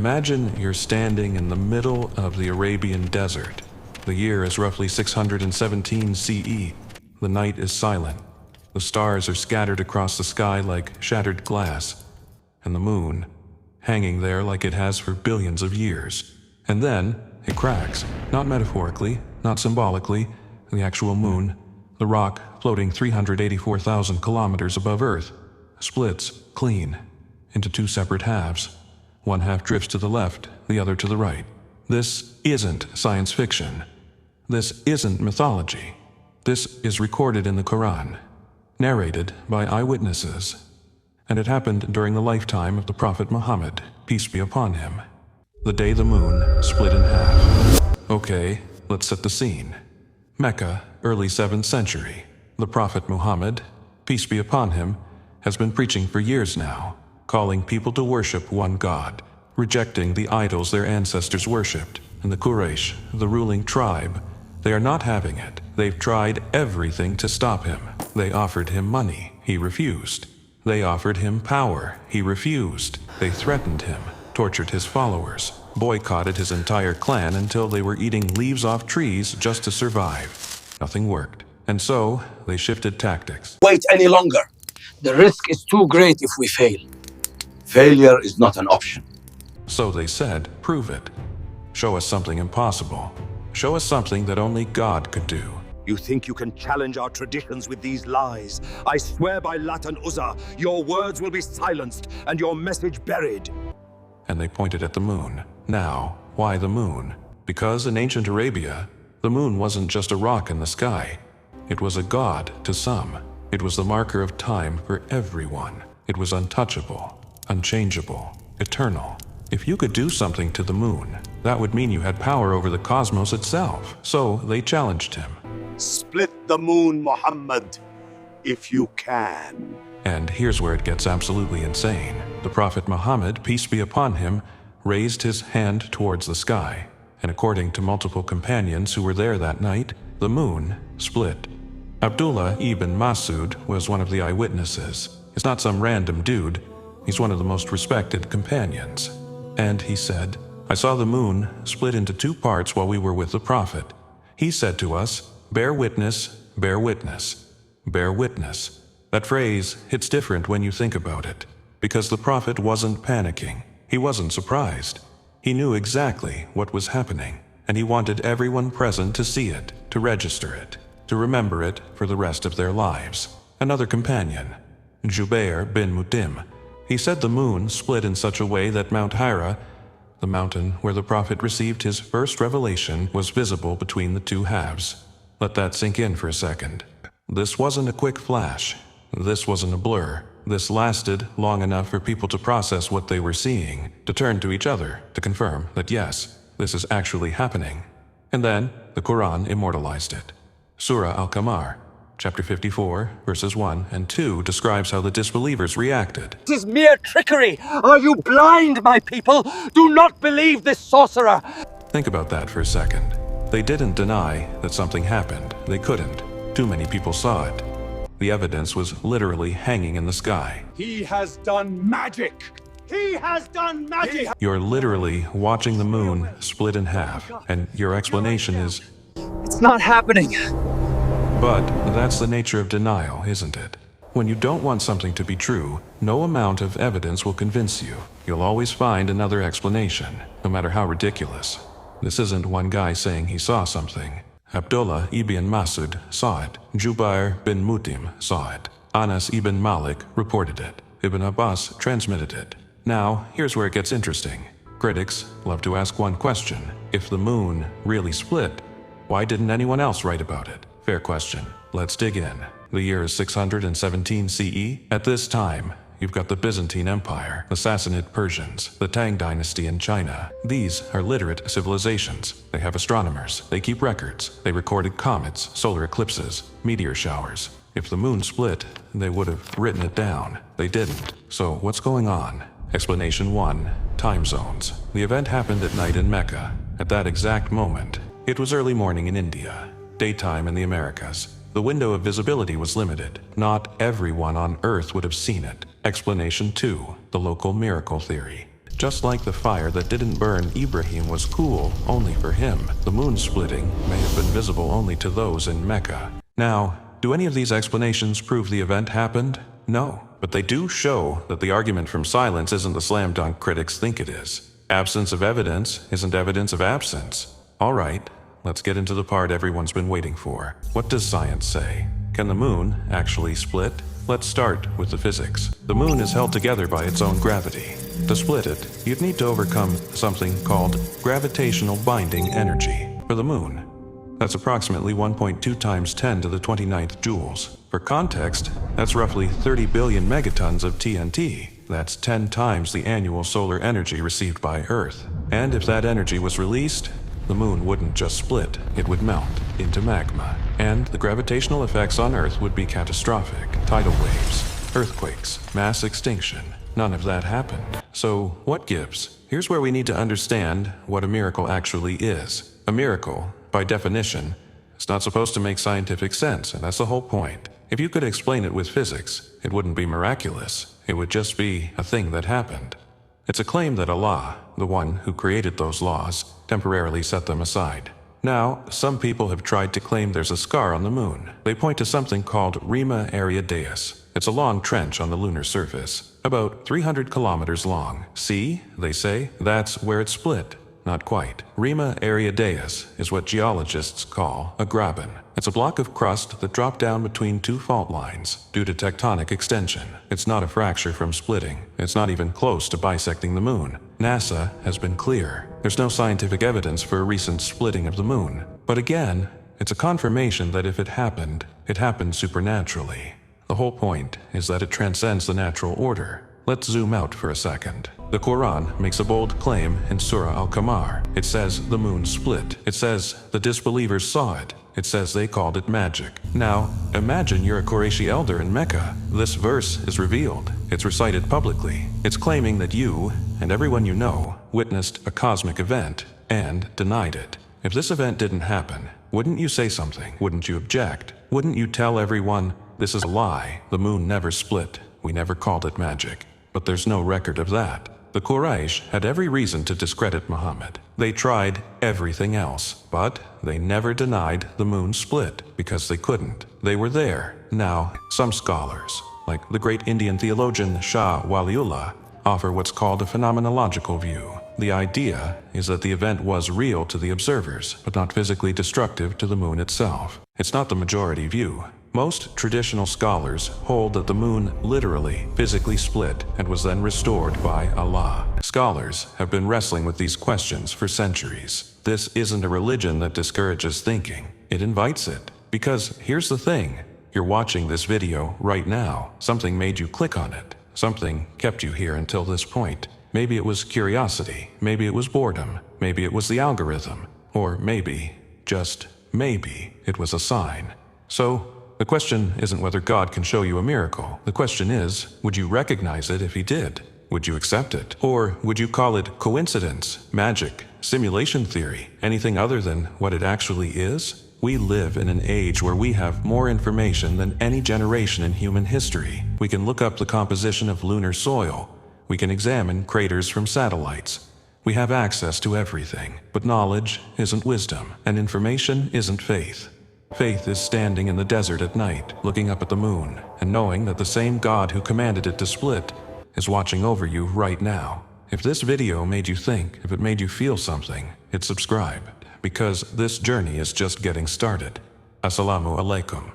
Imagine you're standing in the middle of the Arabian desert. The year is roughly 617 CE. The night is silent. The stars are scattered across the sky like shattered glass, and the moon, hanging there like it has for billions of years. And then, it cracks. Not metaphorically, not symbolically. The actual moon, the rock floating 384,000 kilometers above Earth, splits clean into two separate halves. One half drifts to the left, the other to the right. This isn't science fiction. This isn't mythology. This is recorded in the Quran, narrated by eyewitnesses. And it happened during the lifetime of the Prophet Muhammad, peace be upon him. The day the moon split in half. Okay, let's set the scene. Mecca, early 7th century. The Prophet Muhammad, peace be upon him, has been preaching for years now, calling people to worship one God, rejecting the idols their ancestors worshipped. And the Quraysh, the ruling tribe, they are not having it. They've tried everything to stop him. They offered him money. He refused. They offered him power. He refused. They threatened him, tortured his followers, boycotted his entire clan until they were eating leaves off trees just to survive. Nothing worked. And so, they shifted tactics. Wait any longer. The risk is too great if we fail. Failure is not an option. So they said, prove it. Show us something impossible. Show us something that only God could do. You think you can challenge our traditions with these lies? I swear by Lat and Uzza, your words will be silenced and your message buried. And they pointed at the moon. Now, why the moon? Because in ancient Arabia, the moon wasn't just a rock in the sky. It was a god to some. It was the marker of time for everyone. It was untouchable, unchangeable, eternal. If you could do something to the moon, that would mean you had power over the cosmos itself. So they challenged him. Split the moon, Muhammad, if you can. And here's where it gets absolutely insane. The Prophet Muhammad, peace be upon him, raised his hand towards the sky. And according to multiple companions who were there that night, the moon split. Abdullah ibn Masud was one of the eyewitnesses. He's not some random dude. He's one of the most respected companions. And he said, I saw the moon split into two parts while we were with the Prophet. He said to us, bear witness, bear witness, bear witness. That phrase hits different when you think about it, because the Prophet wasn't panicking. He wasn't surprised. He knew exactly what was happening, and he wanted everyone present to see it, to register it, to remember it for the rest of their lives. Another companion, Jubair bin Mut'im, he said the moon split in such a way that Mount Hira, the mountain where the Prophet received his first revelation, was visible between the two halves. Let that sink in for a second. This wasn't a quick flash. This wasn't a blur. This lasted long enough for people to process what they were seeing, to turn to each other, to confirm that yes, this is actually happening. And then, the Quran immortalized it. Surah al-Qamar, chapter 54, verses 1 and 2 describes how the disbelievers reacted. It is mere trickery. Are you blind, my people? Do not believe this sorcerer. Think about that for a second. They didn't deny that something happened. They couldn't. Too many people saw it. The evidence was literally hanging in the sky. He has done magic. He has done magic. You're literally watching the moon split in half, and your explanation is, It's not happening. but that's the nature of denial, isn't it? When you don't want something to be true, no amount of evidence will convince you. You'll always find another explanation, no matter how ridiculous. This isn't one guy saying he saw something. Abdullah ibn Masud saw it. Jubair bin Mut'im saw it. Anas ibn Malik reported it. Ibn Abbas transmitted it. Now, here's where it gets interesting. Critics love to ask one question. If the moon really split, why didn't anyone else write about it? Fair question. Let's dig in. The year is 617 CE. At this time, you've got the Byzantine Empire, the Sassanid Persians, the Tang Dynasty in China. These are literate civilizations. They have astronomers. They keep records. They recorded comets, solar eclipses, meteor showers. If the moon split, they would have written it down. They didn't. So what's going on? Explanation 1. Time zones. The event happened at night in Mecca. At that exact moment, it was early morning in India, daytime in the Americas. The window of visibility was limited. Not everyone on Earth would have seen it. Explanation 2. The local miracle theory. Just like the fire that didn't burn Ibrahim was cool only for him, the moon splitting may have been visible only to those in Mecca. Now, do any of these explanations prove the event happened? No, but they do show that the argument from silence isn't the slam dunk critics think it is. Absence of evidence isn't evidence of absence. All right, let's get into the part everyone's been waiting for. What does science say? Can the moon actually split? Let's start with the physics. The moon is held together by its own gravity. To split it, you'd need to overcome something called gravitational binding energy for the moon. That's approximately 1.2 times 10 to the 29th joules. For context, that's roughly 30 billion megatons of TNT. That's 10 times the annual solar energy received by Earth. And if that energy was released, the moon wouldn't just split, it would melt into magma. And the gravitational effects on Earth would be catastrophic. Tidal waves, earthquakes, mass extinction. None of that happened. So what gives? Here's where we need to understand what a miracle actually is. A miracle, by definition, is not supposed to make scientific sense, and that's the whole point. If you could explain it with physics, it wouldn't be miraculous. It would just be a thing that happened. It's a claim that Allah, the one who created those laws, temporarily set them aside. Now, some people have tried to claim there's a scar on the moon. They point to something called Rima Area Deus. It's a long trench on the lunar surface, about 300 kilometers long. See, they say, that's where it split. Not quite. Rima Area Deus is what geologists call a graben. It's a block of crust that dropped down between two fault lines due to tectonic extension. It's not a fracture from splitting. It's not even close to bisecting the moon. NASA has been clear. There's no scientific evidence for a recent splitting of the moon. But again, it's a confirmation that if it happened supernaturally. The whole point is that it transcends the natural order. Let's zoom out for a second. The Quran makes a bold claim in Surah al-Qamar. It says the moon split. It says the disbelievers saw it. It says they called it magic. Now, imagine you're a Qurayshi elder in Mecca. This verse is revealed. It's recited publicly. It's claiming that you, and everyone you know, witnessed a cosmic event and denied it. If this event didn't happen, wouldn't you say something? Wouldn't you object? Wouldn't you tell everyone, this is a lie, the moon never split, we never called it magic? But there's no record of that. The Quraysh had every reason to discredit Muhammad. They tried everything else, but they never denied the moon split because they couldn't. They were there. Now, some scholars, like the great Indian theologian Shah Waliullah, offer what's called a phenomenological view. The idea is that the event was real to the observers, but not physically destructive to the moon itself. It's not the majority view. Most traditional scholars hold that the moon literally, physically split and was then restored by Allah. Scholars have been wrestling with these questions for centuries. This isn't a religion that discourages thinking. It invites it. Because here's the thing. You're watching this video right now. Something made you click on it. Something kept you here until this point. Maybe it was curiosity. Maybe it was boredom. Maybe it was the algorithm. Or maybe, just maybe, it was a sign. So, the question isn't whether God can show you a miracle. The question is, would you recognize it if he did? Would you accept it? Or would you call it coincidence, magic, simulation theory, anything other than what it actually is? We live in an age where we have more information than any generation in human history. We can look up the composition of lunar soil. We can examine craters from satellites. We have access to everything. But knowledge isn't wisdom, and information isn't faith. Faith is standing in the desert at night, looking up at the moon, and knowing that the same God who commanded it to split is watching over you right now. If this video made you think, if it made you feel something, hit subscribe, because this journey is just getting started. Assalamu alaikum.